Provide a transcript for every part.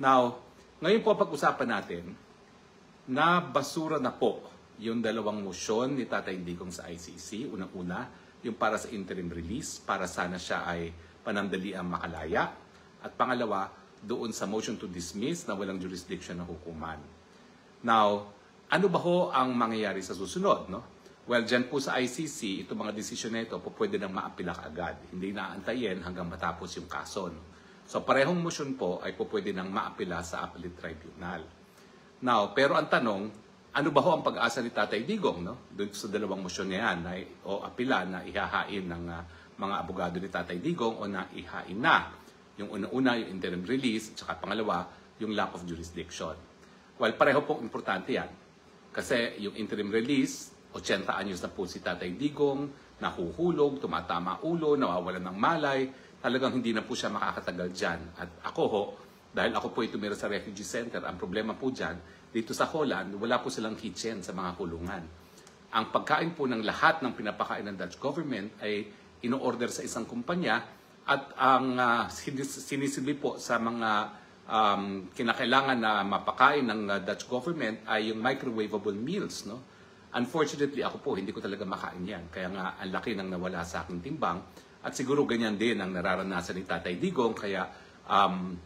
Now, ngayon po pag-usapan natin na basura na po yung dalawang motion ni Tatay Digong sa ICC. Unang-una, yung para sa interim release, para sana siya ay panandaliang makalaya. At pangalawa, doon sa motion to dismiss na walang jurisdiction ng hukuman. Now, ano ba ho ang mangyayari sa susunod? No? Well, dyan po sa ICC, itong mga desisyon na ito po pwede nang maapila agad. Hindi naantayin hanggang matapos yung kaso. No? So, parehong motion po ay po pwede nang maapila sa Appellate Tribunal. Now, pero ang tanong, ano ba ho ang pag-asa ni Tatay Digong? No? Doon sa dalawang motion na yan, o apila na ihahain ng mga abogado ni Tatay Digong o na ihain na. Yung una-una, yung interim release, at saka pangalawa, yung lack of jurisdiction. Well, pareho pong importante yan. Kasi yung interim release, 80 anyos na po si Tatay Digong, nahuhulog, tumatama ulo, nawawalan ng malay, talagang hindi na po siya makakatagal dyan. At ako ho, dahil ako po tumira sa refugee center, ang problema po dyan, dito sa Holland, wala po silang kitchen sa mga kulungan. Ang pagkain po ng lahat ng pinapakain ng Dutch government ay ino-order sa isang kumpanya at ang sinisibi po sa mga kinakailangan na mapakain ng Dutch government ay yung microwavable meals. No? Unfortunately, ako po, hindi ko talaga makain yan. Kaya nga, ang laki nang nawala sa aking timbang. At siguro ganyan din ang nararanasan ni Tatay Digong. Kaya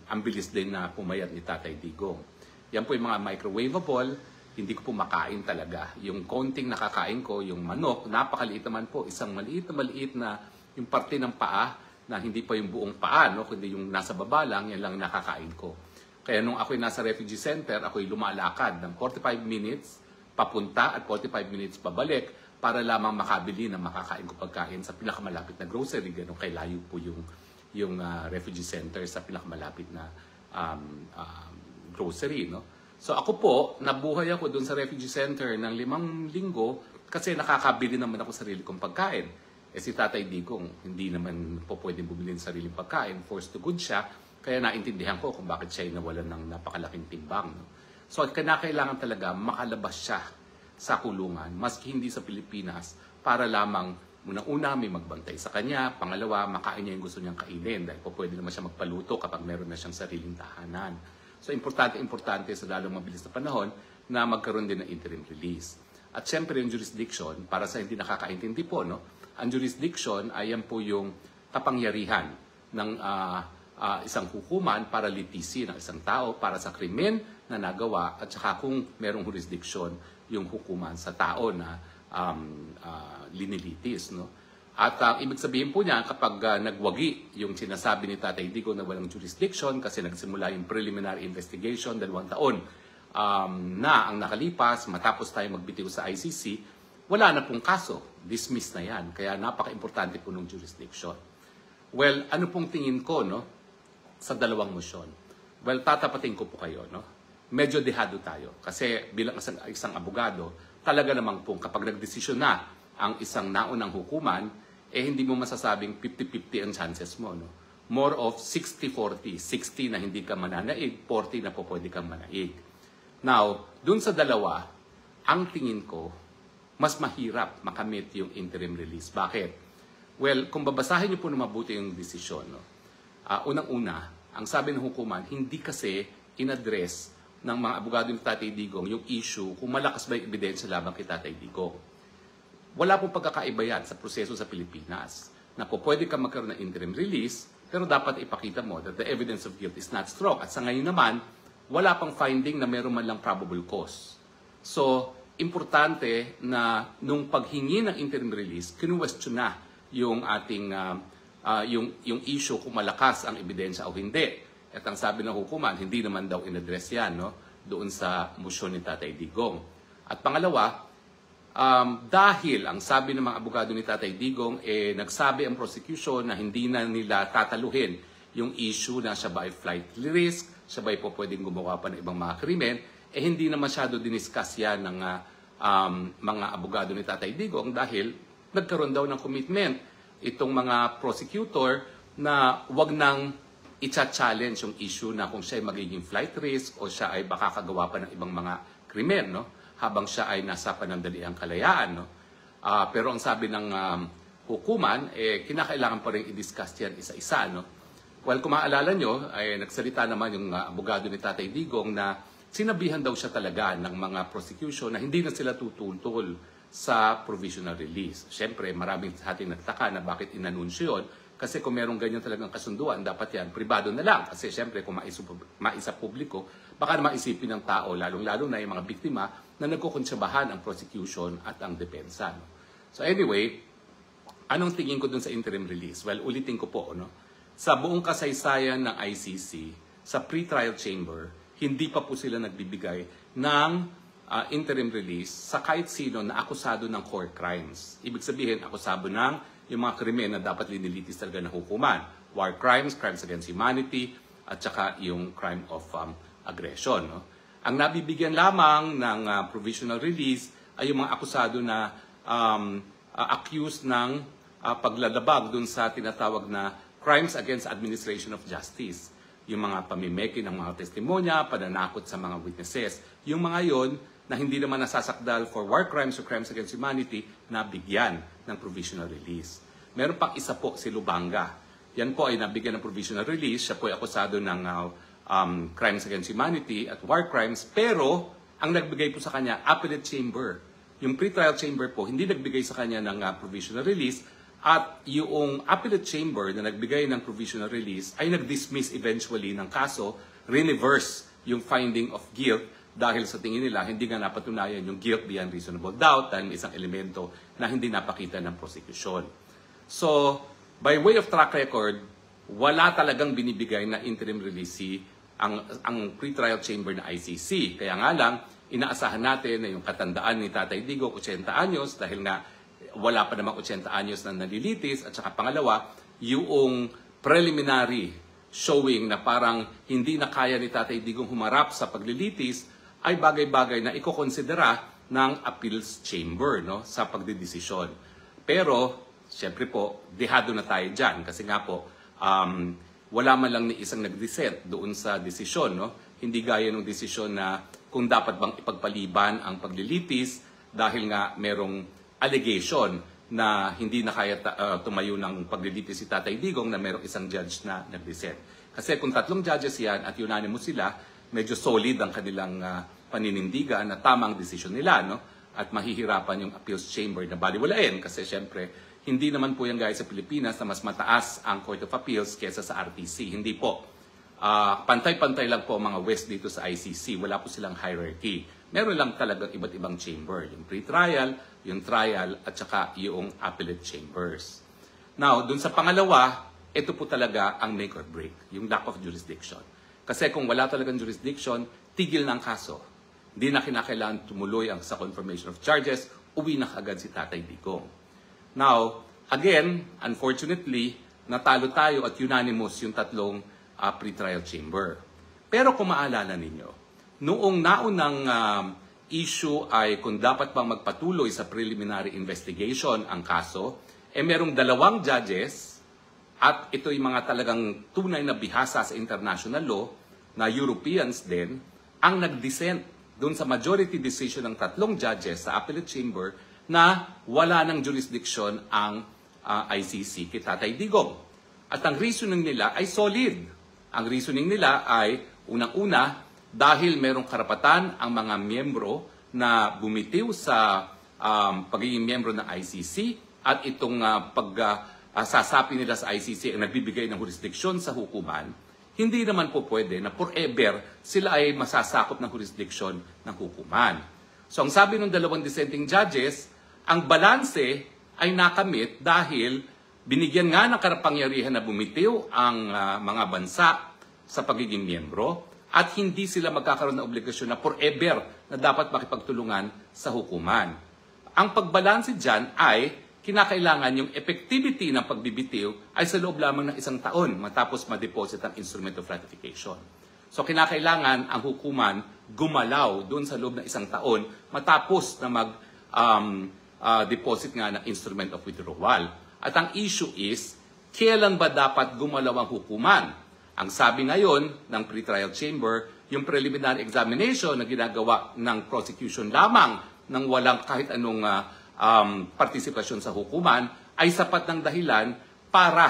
ang bilis din na pumayat ni Tatay Digong. Yan po yung mga microwavable. Hindi ko po makain talaga. Yung konting nakakain ko, yung manok, napakaliit naman po. Isang maliit na yung parte ng paa na hindi pa yung buong paa, no? Kundi yung nasa baba lang, yan lang nakakain ko. Kaya nung ako'y nasa refugee center, ako'y lumalakad ng 45 minutes papunta at 45 minutes pabalik para lamang makabili ng makakain ko pagkain sa pinakamalapit na grocery. Ganun kay layo po yung refugee center sa pinakamalapit na grocery. No? So ako po, nabuhay ako dun sa refugee center ng 5 linggo kasi nakakabili naman ako sarili kong pagkain. Eh si Tatay Digong, hindi naman po pwedeng bumili ng sariling pagkain, forced to good siya, kaya naintindihan ko kung bakit siya nawalan ng napakalaking timbang. No? So kailangan talaga makalabas siya sa kulungan, maski hindi sa Pilipinas, para lamang una may magbantay sa kanya, pangalawa, makain niya yung gusto niyang kainin, dahil po pwede naman siya magpaluto kapag meron na siyang sariling tahanan. So importante sa lalong mabilis na panahon na magkaroon din ng interim release. At syempre yung jurisdiction, para sa hindi nakakaintindi po, no? Ang jurisdiction ay yan po yung kapangyarihan ng isang hukuman para litisi ng isang tao para sa krimen na nagawa at saka kung merong jurisdiction yung hukuman sa tao na linilitis. No? At ibig sabihin po niya kapag nagwagi yung sinasabi ni Tatay Digong na walang jurisdiction kasi nagsimula yung preliminary investigation 2 taon na ang nakalipas matapos tayo magbitiw sa ICC, wala na pong kaso. Dismiss na yan. Kaya napaka-importante po ng jurisdiction. Well, ano pong tingin ko no, sa dalawang motion? Well, tatapatin ko po kayo. No? Medyo dehado tayo. Kasi bilang isang abogado, talaga namang pong kapag nagdesisyon na ang isang naunang hukuman, eh hindi mo masasabing 50-50 ang chances mo. No? More of 60-40. 60 na hindi ka mananaig, 40 na po pwede kang manaig. Now, dun sa dalawa, ang tingin ko, mas mahirap makamit yung interim release. Bakit? Well, kung babasahin niyo po na mabuti yung desisyon, no? Unang-una, ang sabi ng hukuman, hindi kasi in-address ng mga abogado ni Tatay Digong yung issue kung malakas ba yung ebidensya labang kay Tatay Digong. Wala pong pagkakaiba yan sa proseso sa Pilipinas na po pwede ka magkaroon ng interim release pero dapat ipakita mo that the evidence of guilt is not strong. At sa ngayon naman, wala pang finding na meron man lang probable cause. So, importante na nung paghingi ng interim release, kinuwestiyon na yung ating yung issue kung malakas ang ebidensya o hindi. At ang sabi ng hukuman, hindi naman daw in-address yan no, doon sa motion ni Tatay Digong. At pangalawa, dahil ang sabi ng mga abogado ni Tatay Digong, nagsabi ang prosecution na hindi na nila tataluhin yung issue na siya ba ay flight risk, siya ba ay po pwedeng gumawa pa ng ibang mga krimen, hindi na masyado diniscuss yan ng mga abogado ni Tatay Digong dahil nagkaroon daw ng commitment itong mga prosecutor na wag nang i-challenge yung issue na kung siya ay magiging flight risk o siya ay baka kagawa pa ng ibang mga krimen no? Habang siya ay nasa panandaliang kalayaan. No? Pero ang sabi ng hukuman, kinakailangan pa rin i-discuss yan isa-isa. No? Well, kung maalala nyo, ay nagsalita naman yung abogado ni Tatay Digong na sinabihan daw siya talaga ng mga prosecution na hindi na sila tutultol sa provisional release. Siyempre, maraming sa ating nagtaka na bakit inanunsyo yun. Kasi kung merong ganyan talagang kasunduan, dapat yan pribado na lang. Kasi siyempre, kung maisa publiko, baka naman isipin ng tao, lalong-lalo na yung mga biktima, na nagkukonsabahan ang prosecution at ang depensa. No? So anyway, anong tingin ko dun sa interim release? Well, ulitin ko po, no? Sa buong kasaysayan ng ICC, sa pre-trial chamber, hindi pa po sila nagbibigay ng interim release sa kahit sino na akusado ng core crimes. Ibig sabihin, akusado ng yung mga krimen na dapat linilitis talaga ng hukuman. War crimes, crimes against humanity, at saka yung crime of aggression. No? Ang nabibigyan lamang ng provisional release ay yung mga akusado na accused ng paglalabag dun sa tinatawag na crimes against administration of justice. Yung mga pamimeki ng mga testimonya, pananakot sa mga witnesses. Yung mga yon na hindi naman nasasakdal for war crimes or crimes against humanity na bigyan ng provisional release. Meron pang isa po, si Lubanga. Yan po ay nabigyan ng provisional release. Siya po ay akusado ng crimes against humanity at war crimes. Pero, ang nagbigay po sa kanya, appellate chamber. Yung pre-trial chamber po, hindi nagbigay sa kanya ng provisional release. At yung appellate chamber na nagbigay ng provisional release ay nag-dismiss eventually ng kaso, reverse yung finding of guilt dahil sa tingin nila hindi nga napatunayan yung guilt beyond reasonable doubt dahil may isang elemento na hindi napakita ng prosecution. So, by way of track record, wala talagang binibigay na interim release ang pre-trial chamber na ICC. Kaya nga lang, inaasahan natin na yung katandaan ni Tatay Digong, 80 anyos, dahil nga wala pa namang 80 anyos na nalilitis. At saka pangalawa, yung preliminary showing na parang hindi na kaya ni Tatay Digong humarap sa paglilitis ay bagay-bagay na ikokonsidera ng appeals chamber, no, sa pagdedesisyon. Pero, siyempre po, dehado na tayo dyan. Kasi nga po, wala man lang ni isang nag-dissent doon sa desisyon. No? Hindi gaya ng desisyon na kung dapat bang ipagpaliban ang paglilitis dahil nga merong allegation na hindi na kaya tumayo ng paglilitis si Tatay Digong na merong isang judge na nag-dissent. Kasi kung 3 judges yan at unanimous sila, medyo solid ang kanilang paninindigan na tamang desisyon nila. No? At mahihirapan yung appeals chamber na baliwalain kasi syempre hindi naman po yan guys sa Pilipinas na mas mataas ang Court of Appeals kesa sa RTC. Hindi po. Pantay-pantay lang po mga West dito sa ICC. Wala po silang hierarchy. Meron lang talagang iba't ibang chamber. Yung pre-trial, yung trial, at saka yung appellate chambers. Now, dun sa pangalawa, ito po talaga ang make or break. Yung lack of jurisdiction. Kasi kung wala talagang jurisdiction, tigil na ang kaso. Hindi na kinakailangan tumuloy ang sa confirmation of charges, uwi na kaagad si Tatay Digong. Now, again, unfortunately, natalo tayo at unanimous yung 3 pre-trial chamber. Pero kung maalala ninyo, noong naunang issue ay kung dapat bang magpatuloy sa preliminary investigation ang kaso, merong 2 judges at ito'y mga talagang tunay na bihasa sa international law na Europeans din ang nag-dissent doon sa majority decision ng 3 judges sa appellate chamber na wala ng jurisdiction ang ICC kay Tatay Digong. At ang reasoning nila ay solid. Ang reasoning nila ay unang-una dahil merong karapatan ang mga miyembro na bumitiw sa pagiging miyembro ng ICC at itong pagsasapi nila sa ICC ang nagbibigay ng jurisdiksyon sa hukuman, hindi naman po pwede na forever sila ay masasakop ng jurisdiksyon ng hukuman. So ang sabi ng 2 dissenting judges, ang balanse ay nakamit dahil binigyan nga ng kapangyarihan na bumitiw ang mga bansa sa pagiging miyembro at hindi sila magkakaroon ng obligasyon na forever na dapat makipagtulungan sa hukuman. Ang pagbalanse dyan ay kinakailangan yung effectivity ng pagbibitiw ay sa loob lamang ng 1 taon matapos ma-deposit ang instrument of ratification. So kinakailangan ang hukuman gumalaw doon sa loob ng 1 taon matapos na deposit nga ng instrument of withdrawal. At ang issue is, kailan ba dapat gumalaw ang hukuman? Ang sabi ngayon ng pre-trial chamber, yung preliminary examination na ginagawa ng prosecution lamang ng walang kahit anong partisipasyon sa hukuman ay sapat ng dahilan para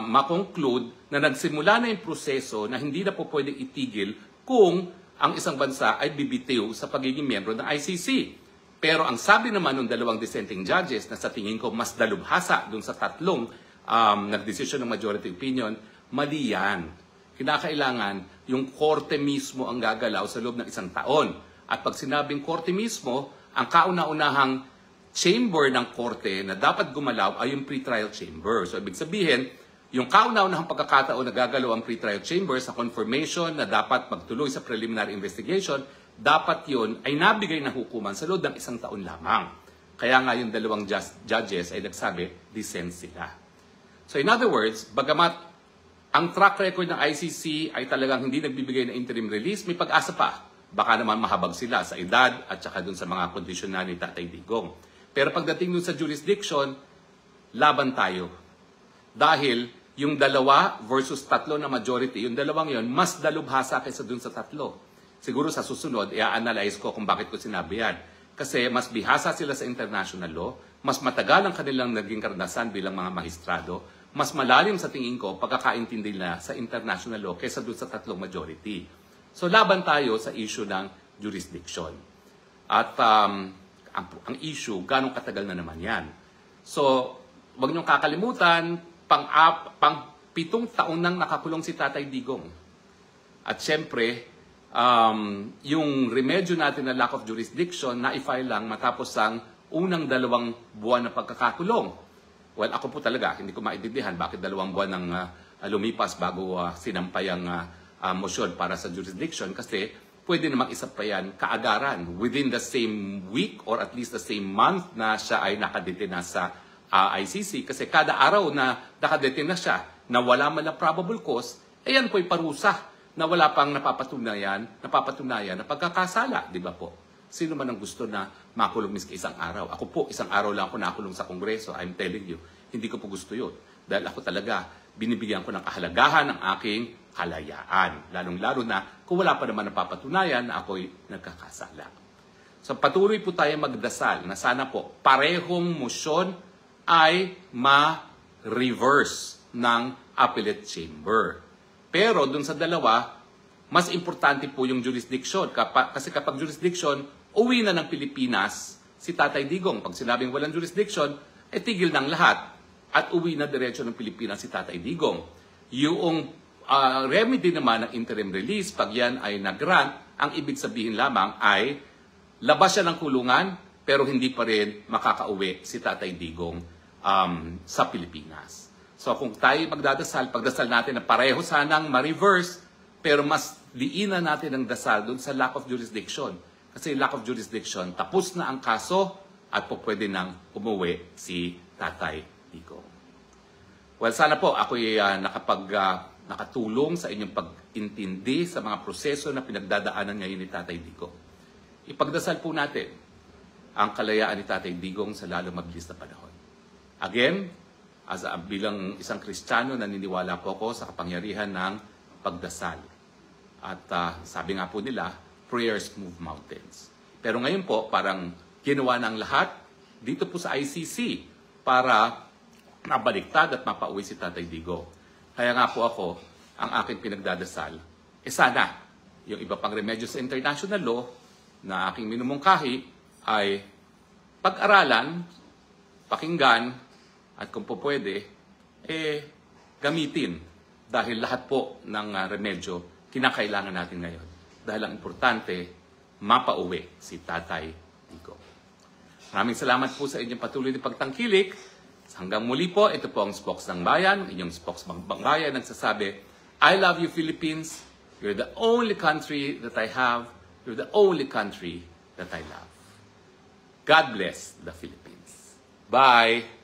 makonclude na nagsimula na yung proseso na hindi na po pwedeng itigil kung ang isang bansa ay bibitiw sa pagiging miyembro ng ICC. Pero ang sabi naman ng dalawang dissenting judges na sa tingin ko mas dalubhasa dun sa tatlong nagdesisyon ng majority opinion, mali yan. Kinakailangan yung korte mismo ang gagalaw sa loob ng isang taon. At pag sinabing korte mismo, ang kauna-unahang chamber ng korte na dapat gumalaw ay yung pretrial chamber. So, ibig sabihin, yung kauna-unahang pagkakataon na gagalaw ang pretrial chamber sa confirmation na dapat magtuloy sa preliminary investigation, dapat yun ay nabigay na hukuman sa loob ng isang taon lamang. Kaya nga yung dalawang judges ay nagsabi, dissent sila. So, in other words, bagamat ang track record ng ICC ay talagang hindi nagbibigay ng interim release, may pag-asa pa. Baka naman mahabag sila sa edad at saka dun sa mga kondisyon na ni Tatay Digong. Pero pagdating dun sa jurisdiction, laban tayo. Dahil yung dalawa versus tatlo na majority, yung dalawang yon mas dalubhasa kaysa dun sa tatlo. Siguro sa susunod, i-analyze ko kung bakit ko sinabi yan. Kasi mas bihasa sila sa international law, mas matagal ang kanilang naging karanasan bilang mga magistrado, mas malalim sa tingin ko pagkakaintindi nila sa international law kaysa dun sa tatlong majority. So laban tayo sa issue ng jurisdiction. At ang issue, ganong katagal na naman yan. So, huwag niyong kakalimutan, pang 7 taon nang nakakulong si Tatay Digong. At syempre, yung remedyo natin na lack of jurisdiction, na-file lang matapos ang unang 2 buwan na pagkakakulong. Well, ako po talaga, hindi ko maintindihan bakit 2 buwan nang lumipas bago sinampay ang motion para sa jurisdiction kasi pwede namang isa pa yan kaagaran within the same week or at least the same month na siya ay nakadetain na sa ICC. Kasi kada araw na nakadetain na siya na wala man lang probable cause, yan po'y parusa na wala pang napapatunayan na pagkakasala. Di ba po? Sino man ang gusto na makulong miski isang araw? Ako po, isang araw lang ako nakulong sa Kongreso. I'm telling you, hindi ko po gusto yun. Dahil ako talaga, binibigyan ko ng kahalagahan ng aking kalayaan. Lalong-lalo na kung wala pa naman napapatunayan na ako'y nagkakasala. So patuloy po tayo magdasal na sana po parehong motion ay ma-reverse ng appellate chamber. Pero dun sa dalawa, mas importante po yung jurisdiction. Kasi kapag jurisdiction, uwi na ng Pilipinas si Tatay Digong. Pag sinabing walang jurisdiction, tigil ng lahat at uwi na diretso ng Pilipinas si Tatay Digong. Yung remedy naman ng interim release, pag yan ay nag-grant, ang ibig sabihin lamang ay labas siya ng kulungan pero hindi pa rin makakauwi si Tatay Digong sa Pilipinas. So kung tayo pagdasal natin na pareho sanang ma-reverse pero mas liinan natin ang dasal dun sa lack of jurisdiction. Kasi lack of jurisdiction, tapos na ang kaso at po pwede nang umuwi si Tatay Digong. Well, sana po ako'y nakatulong sa inyong pag-intindi sa mga proseso na pinagdadaanan ngayon ni Tatay Digong. Ipagdasal po natin ang kalayaan ni Tatay Digong sa lalong mabilis na panahon. Again, bilang isang Kristiyano, naniniwala po ako sa kapangyarihan ng pagdasal. At sabi nga po nila, prayers move mountains. Pero ngayon po, parang ginawa ng lahat dito po sa ICC para mabaliktad at mapauwi si Tatay Digong. Kaya nga po ako, ang aking pinagdadasal, sana, yung iba pang remedyo sa international law na aking minumungkahi ay pag-aralan, pakinggan, at kung po pwede, gamitin. Dahil lahat po ng remedyo, kinakailangan natin ngayon. Dahil ang importante, mapauwi si Tatay Digong. Maraming salamat po sa inyong patuloy na pagtangkilik. Hanggang muli po, ito po ang Spokes ng Bayan, inyong Spokes ng Bayan, nagsasabi, I love you Philippines, you're the only country that I have, you're the only country that I love. God bless the Philippines. Bye!